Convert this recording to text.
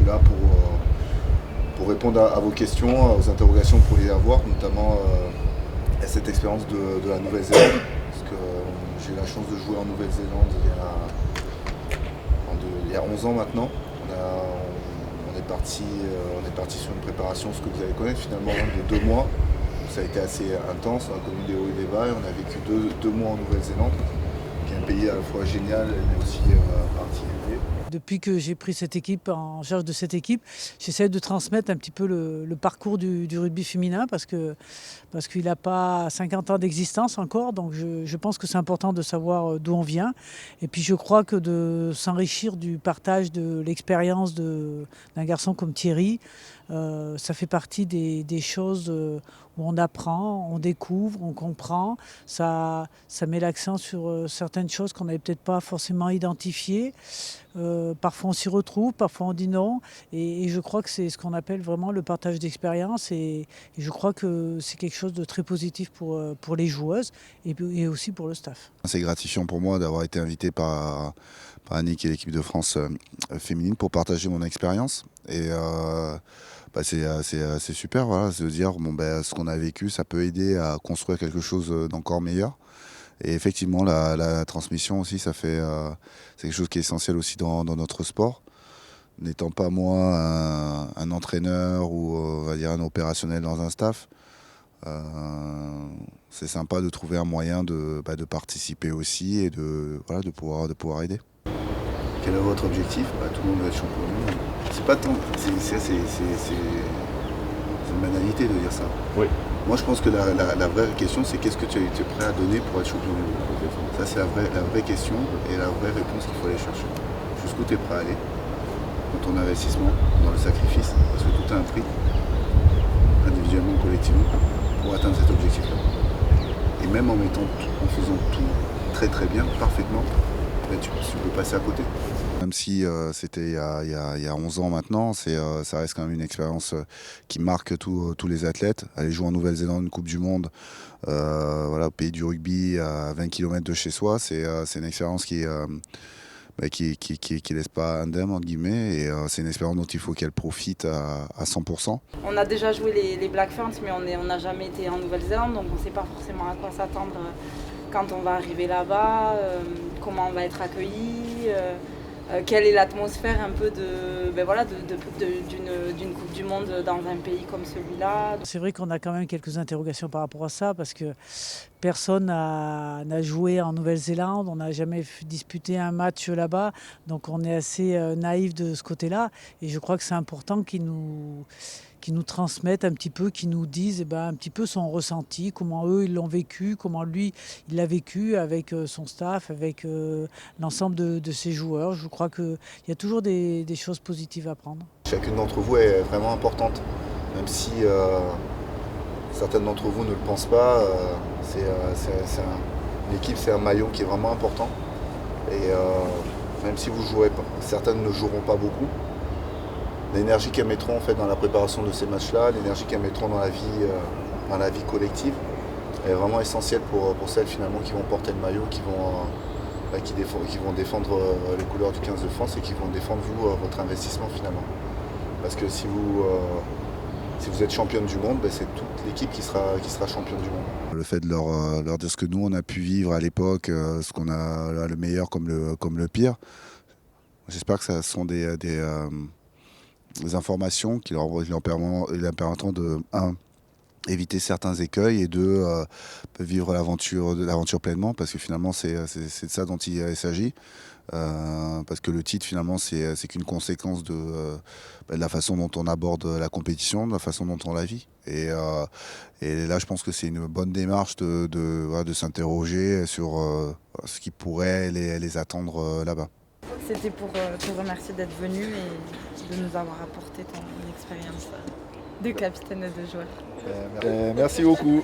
suis là pour répondre à vos questions, aux interrogations que vous pourriez avoir, notamment à cette expérience de la Nouvelle-Zélande. Parce que j'ai eu la chance de jouer en Nouvelle-Zélande il y a 11 ans maintenant. On est parti sur une préparation, ce que vous allez connaître finalement, de 2 mois. Ça a été assez intense, on a connu des hauts et des bas, et on a vécu deux mois en Nouvelle-Zélande, qui est un pays à la fois génial mais aussi particulier. Depuis que j'ai pris cette équipe, en charge de cette équipe, j'essaie de transmettre un petit peu le parcours du rugby féminin parce qu'il n'a pas 50 ans d'existence encore. Donc je pense que c'est important de savoir d'où on vient. Et puis je crois que de s'enrichir du partage de l'expérience d'un garçon comme Thierry, ça fait partie des choses où on apprend, on découvre, on comprend. Ça met l'accent sur certaines choses qu'on n'avait peut-être pas forcément identifiées. Parfois on s'y retrouve, parfois on dit non. Et je crois que c'est ce qu'on appelle vraiment le partage d'expérience. Et je crois que c'est quelque chose de très positif pour les joueuses et aussi pour le staff. C'est gratifiant pour moi d'avoir été invité par Annick et l'équipe de France féminine pour partager mon expérience. Et c'est super, voilà, c'est de dire ce qu'on a vécu, ça peut aider à construire quelque chose d'encore meilleur. Et effectivement, la transmission aussi, c'est quelque chose qui est essentiel aussi dans notre sport. N'étant pas moi un entraîneur ou on va dire un opérationnel dans un staff, c'est sympa de trouver un moyen de participer aussi et de pouvoir aider. Quel est votre objectif? Tout le monde veut être champion du monde. C'est pas tant. C'est une banalité de dire ça. Oui. Moi, je pense que la vraie question, c'est qu'est-ce que tu es prêt à donner pour être champion du monde. Ça, c'est la vraie question et la vraie réponse qu'il faut aller chercher. Jusqu'où tu es prêt à aller dans ton investissement, dans le sacrifice, parce que tout a un prix, individuellement, collectivement, pour atteindre cet objectif-là. Et même en faisant tout très très bien, parfaitement, tu peux passer à côté. Même si c'était il y a 11 ans maintenant, ça reste quand même une expérience qui marque tous les athlètes. Aller jouer en Nouvelle-Zélande, une Coupe du Monde, au pays du rugby, à 20 km de chez soi, c'est une expérience qui laisse pas indemne, entre guillemets, et c'est une expérience dont il faut qu'elle profite à 100%. On a déjà joué les Black Ferns, mais on n'a jamais été en Nouvelle-Zélande, donc on ne sait pas forcément à quoi s'attendre quand on va arriver là-bas, comment on va être accueilli, quelle est l'atmosphère un peu d'une Coupe du Monde dans un pays comme celui-là. C'est vrai qu'on a quand même quelques interrogations par rapport à ça parce que personne n'a joué en Nouvelle-Zélande, on n'a jamais disputé un match là-bas, donc on est assez naïf de ce côté-là et je crois que c'est important qu'ils nous transmettent un petit peu, qu'ils nous disent un petit peu son ressenti, comment eux ils l'ont vécu, comment lui il l'a vécu avec son staff, avec l'ensemble de ses joueurs. Je crois qu'il y a toujours des choses positives à prendre. Chacune d'entre vous est vraiment importante, même si certaines d'entre vous ne le pensent pas. L'équipe, c'est un maillot qui est vraiment important. Et même si vous jouez, certaines ne joueront pas beaucoup. L'énergie qu'elles mettront en fait dans la préparation de ces matchs-là, l'énergie qu'elles mettront dans la vie collective, est vraiment essentielle pour celles finalement qui vont porter le maillot, qui vont défendre les couleurs du 15 de France et qui vont défendre votre investissement finalement. Parce que si vous êtes championne du monde, c'est toute l'équipe qui sera championne du monde. Le fait de leur dire ce que nous on a pu vivre à l'époque, ce qu'on a le meilleur comme le pire, j'espère que ça sont des informations qui leur permettront de éviter certains écueils et de vivre l'aventure pleinement, parce que finalement c'est de ça dont il s'agit. Parce que le titre finalement c'est qu'une conséquence de la façon dont on aborde la compétition, de la façon dont on la vit. Et là je pense que c'est une bonne démarche de s'interroger sur ce qui pourrait les attendre là-bas. C'était pour te remercier d'être venu et de nous avoir apporté ton expérience de capitaine et de joueur. Merci beaucoup.